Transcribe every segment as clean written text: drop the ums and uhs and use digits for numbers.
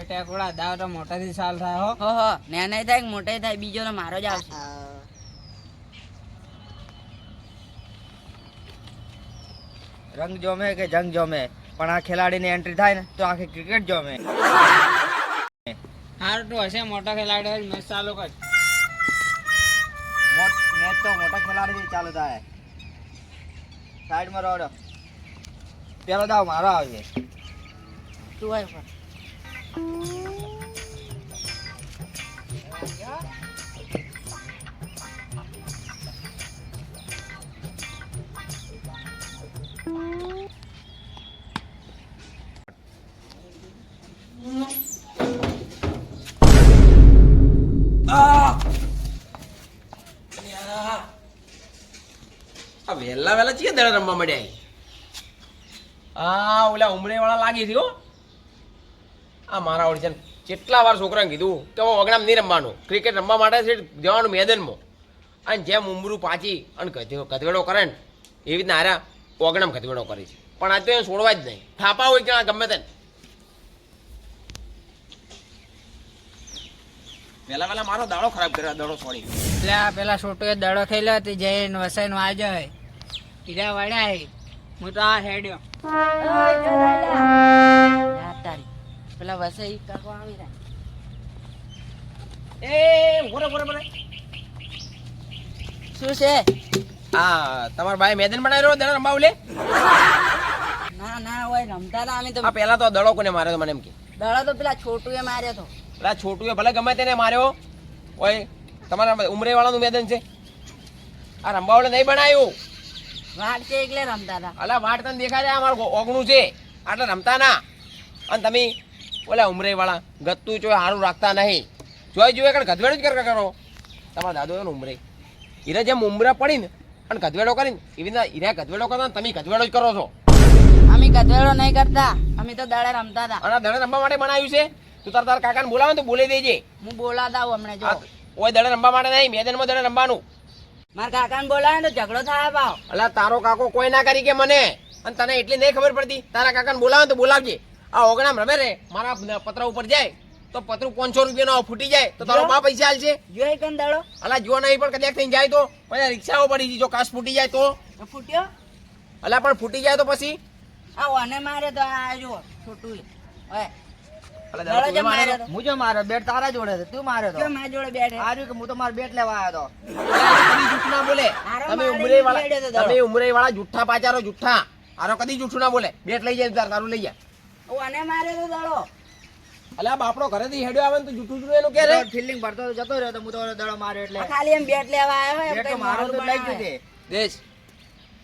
ટેકોડા દાવ તો મોટાથી સાલ થાય હો. હો નાનાય થાય કે મોટાય થાય બીજો તો મારો જ આવશે. રંગ જોમે કે જંગ જોમે પણ આ ખેલાડીની એન્ટ્રી થાય ને તો આખી ક્રિકેટ જોમે. હારું તો હશે મોટો ખેલાડી હોય મેચ ચાલુ કર. મેચ તો મોટા ખેલાડીથી ચાલુ થાય. સાઈડમાં રહો. પેલો દાવ મારો આવશે. તું હોય પણ વેલા વેલા ચીએ દડા રમવા મળ્યા. ઓલા ઉમરે વાળા લાગી થયો. આ મારા ઓડિશન કેટલા વાર છોકરાને કીધું કે ઓગણામ નહીં રમવાનું, ક્રિકેટ રમવા માટે છે જવાનું મેદાનમાં. અને જેમ ઉમરું પાછી અને ગધવેડો કરે ને એવી રીતના હારા ઓગણામ ગધવેડો કરે છે. પણ આ તો એને છોડવા જ નહીં. થાપા હોય કે ગમે તેને વેલા વેલા મારો દાડો ખરાબ કર્યો. દાડો છોડી એટલે આ પેલા છોટુએ દડો ખેલ્યો હતી જઈને વસાઈને વાજો હોય હીરા વડ્યા હે. હું તો આ હેડ્યો. તારી પેલા વસઈ કાકો આવી રહ્યા. એ બોરે બોરે બોરે શું છે? આ તમારા ભાઈ મેદાન બનાવી રહ્યો દડા રમવા લે. ના હોય રમતા હતા અમે તો. આ પેલા તો દડો કોને માર્યો તો મને એમ કે? દડો તો પેલા છોટુએ માર્યો તો. પેલા છોટુએ ભલે ગમે તેને માર્યો હોય. તમારા ઉમરે વાળાનું મેદાન છે. આ રમવા વાળે નહીં બનાવ્યું. વાટ છે એટલે રમતા હતા. અલા વાટ તને દેખાય છે અમારું ઓગણું છે આટલે રમતા ના. અને તમે ઓલા ઉમરે વાળા ગત્તું જો સારું રાખતા નહીં. જોઈ કે ગધવેડો જ કરો. તમારા દાદો ને ઉમરે હીરા જેમ ઉમરા પડી ને અને ગધવેડો કરીને એવી રીતના હીરા ગધવેડો કરતા તમે ગધવેડો જ કરો છો. અમે ગધેડો નહીં કરતા, અમે તો દડે રમતા હતા. અને દડે રમવા માટે બનાવ્યું છે. તું તારા કાકાને બોલાવે તો બોલાવી દેજે. હું બોલાતા આવું હમણાં જો. ઓય દડે રમવા માટે નહીં, મેદાનમાં દડે રમવાનું. મારા કાકાને બોલાવે તો ઝઘડો થાય ભાવ. અલા તારો કાકો કોઈ ના કરી કે મને. અને તને એટલી નહીં ખબર પડતી. તારા કાકાને બોલાવે તો બોલાવજે. આ ઓગણામ રમે રે મારા પત્ર ઉપર જાય તો પતરું 500 રૂપિયાનો ફૂટી જાય તો તારો બા પૈસા આલશે. જોઈ કન દડો અલા જો નહીં પણ કદાચ થઈને જાય તો પછી રિક્ષાઓ પડી જો કાચ ફૂટી જાય તો. ફૂટ્યો. અલા પણ ફૂટી જાય તો પછી આ ઓને મારે તો આ જો છોટું ઓય અલા દડો દાદા જે તું મારે માર્યો તો. હું જો મારો બેટ તારા જોડે છે, તું માર્યો તો. કેમ મારી જોડે બેઠે? આર્યું કે હું તો મારો બેટ લેવા આવ્યો તો. કદી જૂઠું ના બોલે. હારો તમે મારી ઉમરે વાળા નીકળ્યો તો દડો. તમે ઉમરે વાળા જૂઠા પાચારો જૂઠા. આરો કદી જૂઠું ના બોલે. બેટ લઈ જાય તારું લઈ જા. ઓને મારે તો દડો. અલા બાપડો ઘરેથી હેડ્યો આવે ને તો જૂઠું જૂઠું એનું કે રે. ફિલ્ડિંગ ભરતો તો જતો રહ્યો તો હું તો દડો માર્યો એટલે. આ ખાલી એમ બેટ લેવા આવ્યો હોય એમ બેટ તો કઈ મારો તો મોડું લઈ ગયું બનાવે. છે. દેશ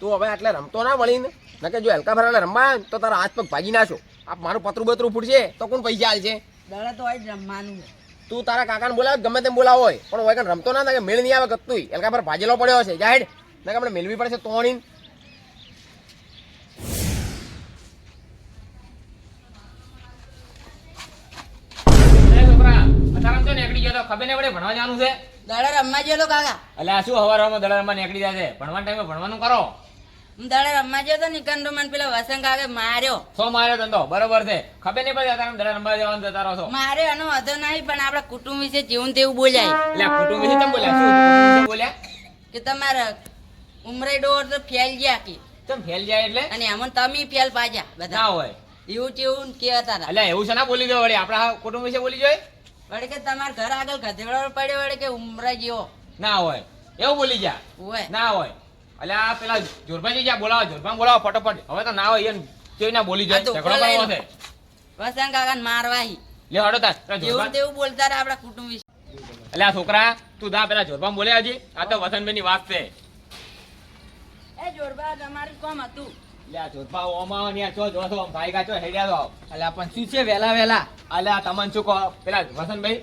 તું હવે આટલે રમતો ના વળીને નકે જો હલકા ભરાલે રમવા આવે ને તો તારા હાથ પગ ભાગી નાખો. આ મારું પતરું બતરું ફૂટશે તો કોણ પૈસા આલશે? દડો તો હોય જ રમવાનું છે. તું તારા કાકાને બોલાવ ગમે તેમ બોલાવો હોય પણ હોય કાંઈ રમતો ના થાય મેળ નહીં આવે કત્તુંય હલકા પર ભાજેલો પડ્યો છે. જાહેર નકે આપણે મેળવી પડશે તોણી. દડો રમવા ગયો તો કાકા. હું દડે રમવા ગયો તો નિકંદો મને પેલા વસંત કાકે માર્યો. માર્યો એનો વાંધો નહીં પણ આપડા કુટુંબ વિશે જેવું ને તેવું બોલાય કે તમારા ઉમરે ડોર તો ફેલ ગયા કે અને એમાં તમે ફેલ પાછા બધા એવું તેવું કેતા હતા. એવું છે ના બોલી દો વળી આપડા કુટુંબ વિશે બોલી જોઈએ વળી કે તમારા ઘર આગળ ગધેડો પડ્યો વળી કે ઉમરા જેવો ના હોય એવું બોલી જા હોય. ના હોય. અલ્યા પેલા જોરભાઈ જા બોલાવો જોરભાઈ બોલાવો ફટોફટ. હવે તો ના હોય એને જોઈ ના બોલી જાય આ તો ઝઘડો બોલાય કરવો છે. વસંત કાકા મારવાહી લે હડો તાર પેલા એવું જોરભાઈ. તેવું બોલતા હતા આપડા કુટુંબ વિશે. અલ્યા છોકરા તું દા પેલા જોરભાઈ બોલે હજી. આ તો વસંતભાઈ ની વાત છે. એ જોરબા તમારું કોમ હતું. અલ્યા જોરભાઈ ઓમાં ને ચો જોસો ભાઈ કા ચો હેડ્યા તો. અલ્યા પણ શું છે વેલા વેલા? અલ્યા તમને શું કહો પેલા વસંતભાઈ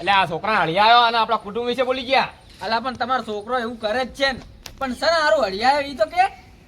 અલ્યા આ છોકરા હળિયા આવ્યો અને આપડા કુટુંબ વિશે બોલી ગયા. અલ્યા પણ તમારો છોકરો એવું કરે જ છે ને પણ સર હારું હળિયા ઈ તો કે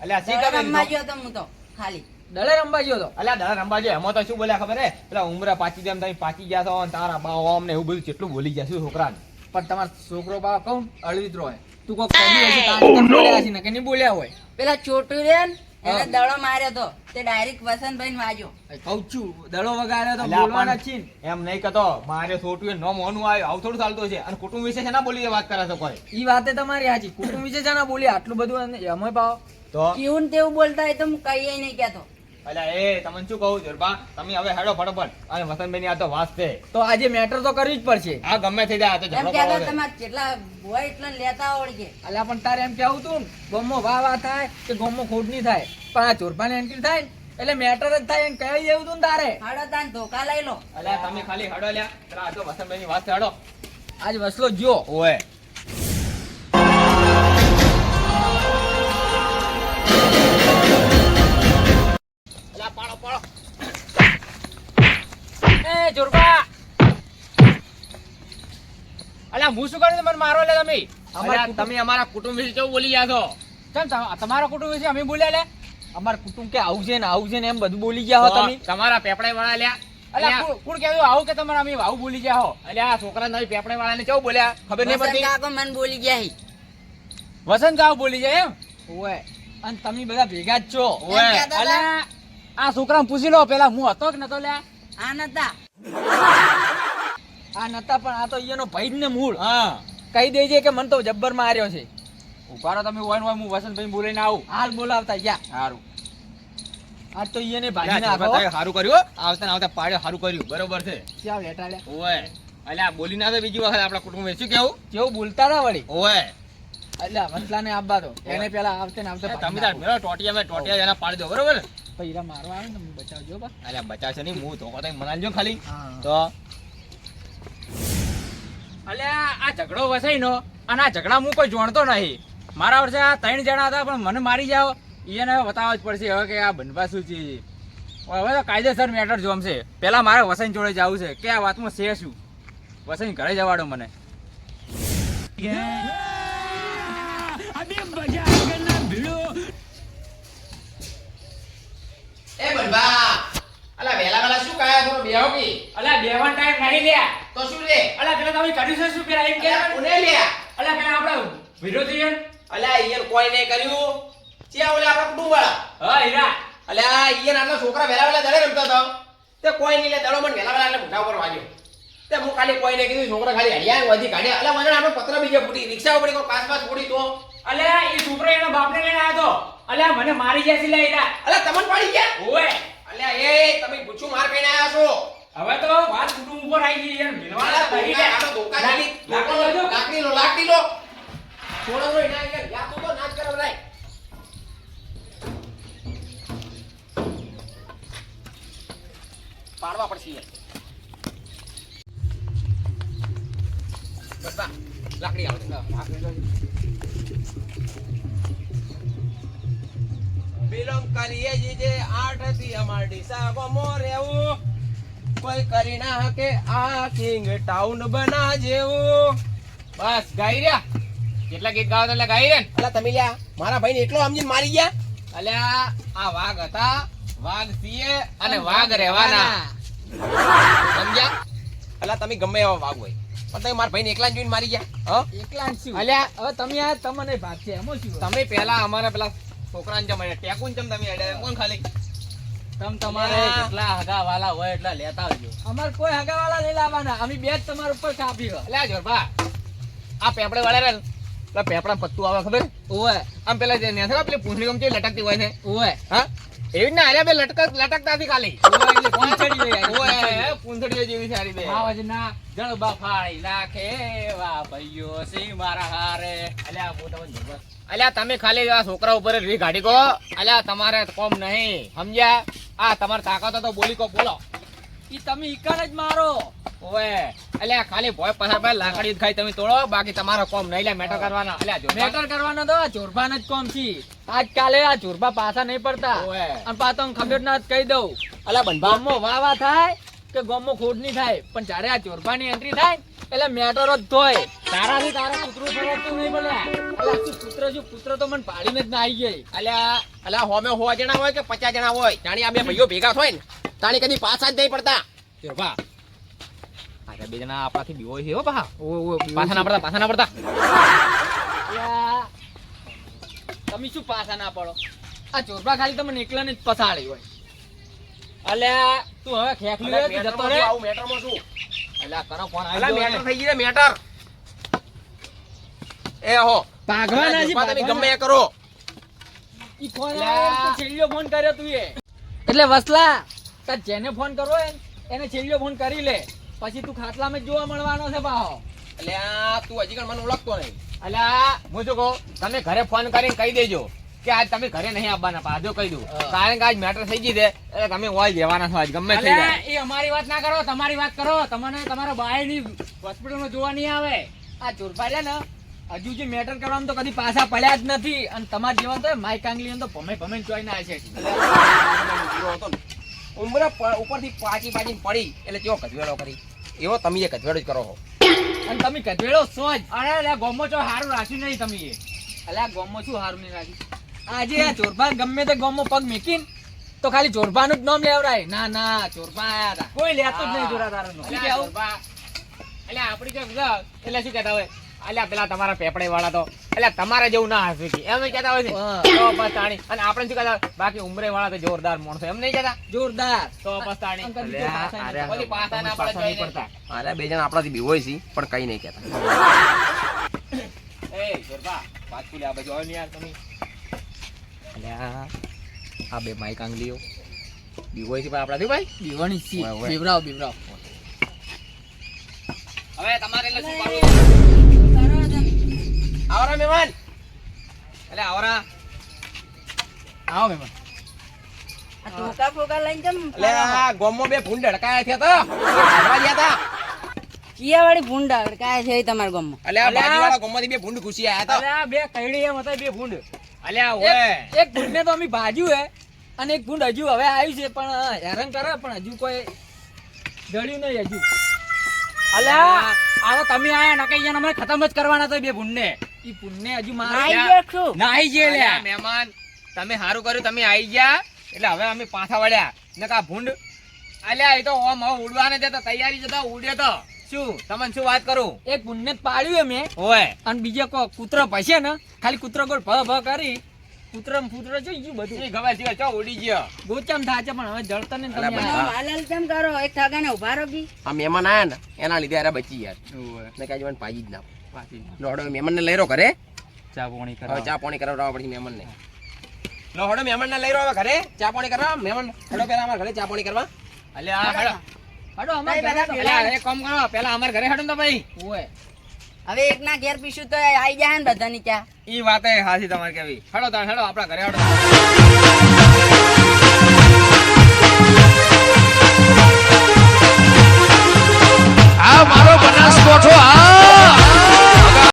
અલ્યા શી દડો ખબર રમવા ગયો તો હું તો ખાલી દડે રમવા ગયો તો. અલ્યા દાડા રંબા જો એમાં તો શું બોલ્યા ખબર હે પેલા ઉમરા પાછી જેમ તમે પાછી ગયા છો અને તારા બા ઓમ ને એવું બધું કેટલું બોલી ગયા શું છોકરાને. પણ તમારો છોકરો બા કહું અળવિત્રો હોય તું કોઈ કમી હશે તારી બોલ્યા હશે ને કે નહીં બોલ્યા હોય. પેલા છોટું રે ને એને દડો માર્યો તો તે ડાયરેક્ટ વસંતભાઈ વાગ્યો. કહું છું દડો વગાડ્યો તો અલ્યા બોલવાના પણ જ છીએ ને. એમ નહીં કહેતો મારે છોટું એ નોમ હોનું આવ્યું આવું થોડું ચાલતું છે અને કુટુંબ વિશે છે ના બોલી વાત કરે છે કોઈ ઈ વાતે તમારી સાચી કુટુંબ વિશે છે ને બોલી આટલું બધું એમાં પાવ તો કેવું ને તેવું બોલતા હોય તો હું કહીએ નહીં કહેતો. અલ્યા એ તમને શું કહું જોરબા તમે હવે હેડો ફટાફટ અને વસંતભાઈ આ તો વાસ છે તો આજે મેટર તો કરવી જ પડશે આ ગમે થઈ જાય આ તો એમ ઝઘડો કહેતો કરવો છે. તમારે જેટલા હોય એટલા લેતા આવડે. અલ્યા પણ તારે એમ કેવું તું ને ગોમો વાવા થાય કે ગોમો ખોટ નહીં થાય પણ આ ચોરપાની એન્ટ્રી થાય ને એટલે મેટર જ થાય એમ કહી દેવું તું ને તારે હાડો તાન ધોકા લઈ લો. અલ્યા તમે ખાલી હેડો લ્યા પેલા આ તો વસંતભાઈની વાત છે હેડો આજ વસલો જો ઓય અલ્યા પાડો પાડો એ જોરબા અલ્યા હું શું કર્યું મને મારો લે તમે અલ્યા તમે અમારા કુટુંબ વિશે કેવું બોલી ગયા છો કેમ તમારા કુટુંબ વિશે અમે બોલ્યા લે અમાર કુટુંબ કે આવું છે ને આવું છે ને એમ બધું બોલી ગયા હો તમે તમારા પેપડા વાળા લ્યા અલ્યા કોણ કહેવું આવું કે તમારે અમે આવું બોલી ગયા હો અલ્યા આ છોકરા નવી પેપડા વાળા ને કેવું બોલ્યા ખબર નહીં વસંત પડતી કાકો મને બોલી ગયા હી. વસંત કાવ બોલી જાય એમ ઓય અને તમે બધા ભેગા જ છો એમ કહેતા હતા. અલ્યા આ છોકરાને પૂછી લો પેલા હું હતો કે નતો લ્યા આ નતા. આ નતા પણ આ તો એનો ભાઈ જ ને મૂળ હા કહી દેજે કે મને તો જબ્બર માર્યો છે ઉભા રહો તમે હોય ને હોય હું વસંતભાઈ બોલીને આવું હાલ બોલાવતા ગયા સારું આજ તો એને ભાજી નાખો સારું કર્યું આવતા ને આવતા પાડ્યો સારું કર્યું બરોબર છે ચાલ લેટા લે ઓય અલ્યા બોલી ના તો બીજી વખત આપણા કુટુંબ શું કેવું કેવું બોલતા હતા વળી ઓય એટલે વંસલાને આપવા દો એને પેલા આવતે ને આવતે તમે તાર મેળો ટોટિયા એના પાડી દો બરોબર ને પૈરા મારવા આવે ને તમે બચાવજો બા અલ્યા બચાવશે નહીં હું ધોકો તો મનાલજો ખાલી હા. તો અલ્યા આ ઝઘડો વસાઈ નો અને આ ઝઘડા હું કોઈ જોણતો નહીં મારા વર્ષે આ 3 જણા હતા પણ મને મારી જાવ એને હવે બતાવવા જ પડશે હવે કે આ બનવા શું છે હવે તો કાયદેસર મેટર જોમશે પેલા મારે વસાઈ જોડે જવું છે કે આ વાતમાં છે શું વસાઈ ઘરે જવાડો મને એ બનવા અલા વેલા શું કાયા છો બેહો કી અલ્યા બેવાન ટાઈમ નહીં લ્યા તો શું લે અલ્યા પેલા તમે કર્યું છે શું પેલા એમ કે કોને લ્યા અલ્યા પેલા આપણે વિરોધી અલ્યા ઈયર કોઈ નહીં કર્યું ચિયા ઓલે આપણા કુટુંબ વાળા હા હીરા અલ્યા ઈયર આટલા છોકરા વેલા દડે રમતા હતો તે કોઈ નહીં લે દડો મને વેલા એટલે મોઢા ઉપર વાગ્યો તે હું ખાલી કોઈ નહીં કીધું છોકરા ખાલી હરિયા વધી કાઢ્યા અલ્યા મને આપણે પત્ર બીજે ફૂટી રિક્ષા ઉપર કોઈ પાસ ફૂટી તો અલ્યા એ છોકરો એના બાપને લઈને આવ્યો તો અલ્યા મને મારી ગયા છે લે હીરા અલ્યા તમને પાડી ગયા ઓય અલ્યા એ તમે પૂછું માર કઈને આયા છો હવે તો વાત કુટુંબ ઉપર આવી ગઈ યાર મિલવાના અલ્યા થઈ ગયા આનો ધોકા જેવી લાકડી લો છોડો રો એના યાર યા તો નાચ કરો ભાઈ પાડવા પડશે યાર બસ લાકડી આવે બિલોંગ કરીએ જીજે 8 થી અમાર ડીસા ગમો રેવું કોઈ કરી ના હકે આ કિંગ ટાઉન બના જેવું બસ ગાઈ રહ્યા કેટલા ગીત ગાવ એટલે ગાઈ રહ્યા અલા તમે લ્યા મારા ભાઈને એટલો સમજીને મારી ગયા અલ્યા આ વાઘ હતા વાઘ સીએ અને વાઘ રહેવાના સમજ્યા અલા તમે ગમે એવા વાઘ હોય પણ તમે મારા ભાઈને એકલા જોઈને મારી ગયા એકલા જ છું અલ્યા હવે તમે આ તમને ભાગ છે એમાં શું તમે પેલા અમારા પેલા છોકરાને જમ ટેકુન જમ તમે અડે કોણ ખાલી તમ તમારે અલ્યા. જેટલા હગા વાલા હોય એટલા લેતા આવજો અમાર કોઈ હગા વાલા નહીં લાવવાના અમે બે જ તમારા ઉપર કાપી હોય અલ્યા જોરબા આ પેપડે વાળા રે પેલા પેપડા પત્તું આવે ખબર ઓય આમ પેલા જે નેથરા પેલી પૂંછડી ગમતી લટકતી હોય છે ઓય હા એવી જ ના અરે બે લટકતા હતી ખાલી એટલે પૂંછડી હોય આ. ઓય પૂંછડીઓ જેવી સારી બે આવજના જળબા ફાળી નાખે વા ભાઈઓ સી મારા હારે અલ્યા બહુ તમે જોરબા અલ્યા તમે ખાલી આ છોકરા ઉપર રી ગાડી કો અલ્યા તમારે કોમ નહીં સમજ્યા આ તમારે તાકાત તો બોલી કો બોલો ઈ તમે ઈકન જ મારો ઓય અલ્યા ખાલી ભોય પસાર પર લાકડી જ ખાઈ તમે તોડો બાકી તમારો કોમ નહીં લે મેટર કરવાના અલ્યા જો મેટર કરવાનો તો આ ચોરભાન જ કોમ છે આજકાલે આ ચોરભા પાછા નહીં પડતા ઓય અને પાછો ખબર ના જ કહી દઉં અલ્યા બનભા ગામમાં વાવા થાય કે ગામમાં ખોટ નહીં થાય પણ જ્યારે આ ચોરભાની એન્ટ્રી થાય એટલે મેટરો જ થાય તારાથી તારા કૂતરું ફરતું નહીં બોલે અલા શું પુત્ર તો મને પાડીને જ ના આવી ગઈ અલ્યા હોમે 100 જણા હોય કે 50 જણા હોય જાણી આ બે ભાઈઓ ભેગા થાય ને તાણી કદી પાછા જ નહીં પડતા જોરબા આ બે જણા આપણાથી બીવો છે હો પા પાછા ના પડતા અલા, તમે શું પાછા ના પડો આ ચોરબા ખાલી તમને એકલાને જ પસાડી હોય. અલ્યા તું હવે ખેખલી હોય તું જતો રે. આવું મેટરમાં શું અલ્યા કરો ફોન અલા આવી મેટર ગયો. થઈ ગઈ મેટર એ હો ભાગવાના છે, તમે ગમે ભાગવાના. એ કરો ઈ ફોન આવ્યો તો છેલ્લો ફોન કર્યો તું એ. એટલે વસલા તાર જેને ફોન કરવો હોય ને, એને છેલ્લો ફોન કરી લે, પછી તું ખાટલામાં જ જોવા મળવાનો છે પાહો. એટલે આ તું હજી પણ મને ઓળખતો નહીં. અલ્યા હું શું કહું, તમે ઘરે ફોન કરીને કહી દેજો કે આજ તમે ઘરે નહીં આવવાના. પાછો કહી દઉં, કારણ કે આજ મેટર થઈ ગઈ છે એટલે તમે હોય જવાના છો આજ ગમે થઈ જાય. અલ્યા, એ અમારી વાત ના કરો, તમારી વાત કરો. તમને તમારા બાયની હોસ્પિટલમાં જોવા નહીં આવે. આ ચોરપા છે ને હજુ જે મેટર કરવાનું તો કદી પાછા પડ્યા જ નથી. અને તમારે જેવા તો માઈ કાંગલી તો ભમે ભમે જોઈને આવે છે. ઉમરા ઉપરથી પાછી પડી એટલે કેવો કચવેડો કરી એવો તમે એ કચવેડો જ કરો છો. અને તમે કચવેડો છો જ. અરે અલ્યા ગોમો છો હારું રાખ્યું નહીં તમે એ. અલ્યા ગોમો શું હારું નહીં રાખ્યું. આજે આ ચોરભા ગમે તે ગોમો પગ મૂકીને તો ખાલી ચોરભાનું જ નામ લેવડાય. ના ના, ચોરભા આયા હતા, કોઈ લેતું જ નહીં જોરાદારનું. શું અલ્યા કહેવું? ચોરબા, અલ્યા આપણી જે બધા એટલે શું કહેતા હોય, અલ્યા પેલા તમારા પેપડે વાળા તો અલ્યા તમારા જેવું ના હશે કે એમ કહેતા હોય છે. તો બસ તાણી. અને આપણે શું કહેતા હોય, બાકી ઉમરે વાળા તો જોરદાર માણસો એમ નહીં કહેતા. જોરદાર. તો બસ તાણી. અંકલ બીજો પાછા નહીં પછી પાછા ના પડે જોઈ નહીં. અરે બે જણ આપણાથી બીવોય છે પણ કઈ નહીં કહેતા. એ ચોરબા, વાત પૂરી આ બાજુ આવો ને યાર તમે. અલ્યા આ બે માઈક આંગલીઓ બીવોય છે પણ આપણાથી ભાઈ બીવણી સી. ઓય, ઓય. બીવરાવ બીવરાવ. હવે તમારે એટલે શું કરવું? કરો તમે. આવરા મહેમાન એટલે આવરા આવો મહેમાન. આ ટોકા ફોકા લઈને જમ એટલે આ ગોમમાં બે ભૂંડ અડકાયા થયા હતા હારવા ગયા હતા. ચિયાવાળી ભૂંડા કાય છે તમારા ગામમાં? એટલે આ બાજુવાળા ગોમમાંથી બે ભૂંડ ઘૂસી આયા હતા. અલ્યા બે કઈડી એમ હતા, બે ભૂંડ. અલ્યા ઓય એક ભૂંડને તો અમે ભાજ્યું હે, અને એક ભૂંડ હજુ હવે આવ્યું છે પણ હેરાન કરે, પણ હજુ કોઈ જડ્યું નહીં હજુ. અલ્યા આવો તમે આયા નકાઈ ગયા, અમારે ખતમ જ કરવાના હતા બે ભૂંડને. ઈ ભૂંડને હજુ નાઈ મારે ગયો છું. નાઈ જે લે. અલ્યા મહેમાન, તમે સારું કર્યું તમે આવી ગયા એટલે હવે અમે પાછા વળ્યા. નકા ભૂંડ અલ્યા એ તો ઓમ હવે ઉડવાને જતા તૈયારી જતા ઉડ્યો તો શું તમને શું વાત કરું. એક ભૂંડને જ પાડ્યું અમે, ઓય અને બીજે કો કૂતરો ભસે ને ખાલી કૂતરો ગોળ ભ ભ કરી કૂતરો જોઈ ગયું બધું. ઈ ખબર છે ચો ઉડી ગયો. ગોચમ થાય છે પણ હવે જળતર ને તમે અલા આયા. બધા. હાલલ કેમ કરો? એક ઠગાને ઉભા રહો કી. આ મહેમાન આયા ને એના લીધે અરે બચી ગયા ને કાંઈ જવાનું પાજી જ ના લોડો મહેમાનને લઈ રહ્યો ઘરે. ચા પાણી હવે ચા પાણી કરાવડાવવા પડશે મહેમાનને. લો હડો મહેમાનને લઈ રહ્યો હવે ઘરે ચા પાણી કરવા. મહેમાન હડો પેલા અમારા ઘરે ચા પાણી કરવા. અલ્યા હેડો. હડો અમાર ભાઈ, ઘરે બધા તો પેલા- અલ્યા એક કામ કરો પેલા અમાર ઘરે હેડો ને તો ભાઈ. ઓય. હવે એકના ઘેર પીશું તો આવી જાય ને બધાની ચા. ઈ વાત હાથી તમારે કેવી. હેડો તાર હેડો આપણા ઘરે હેડો.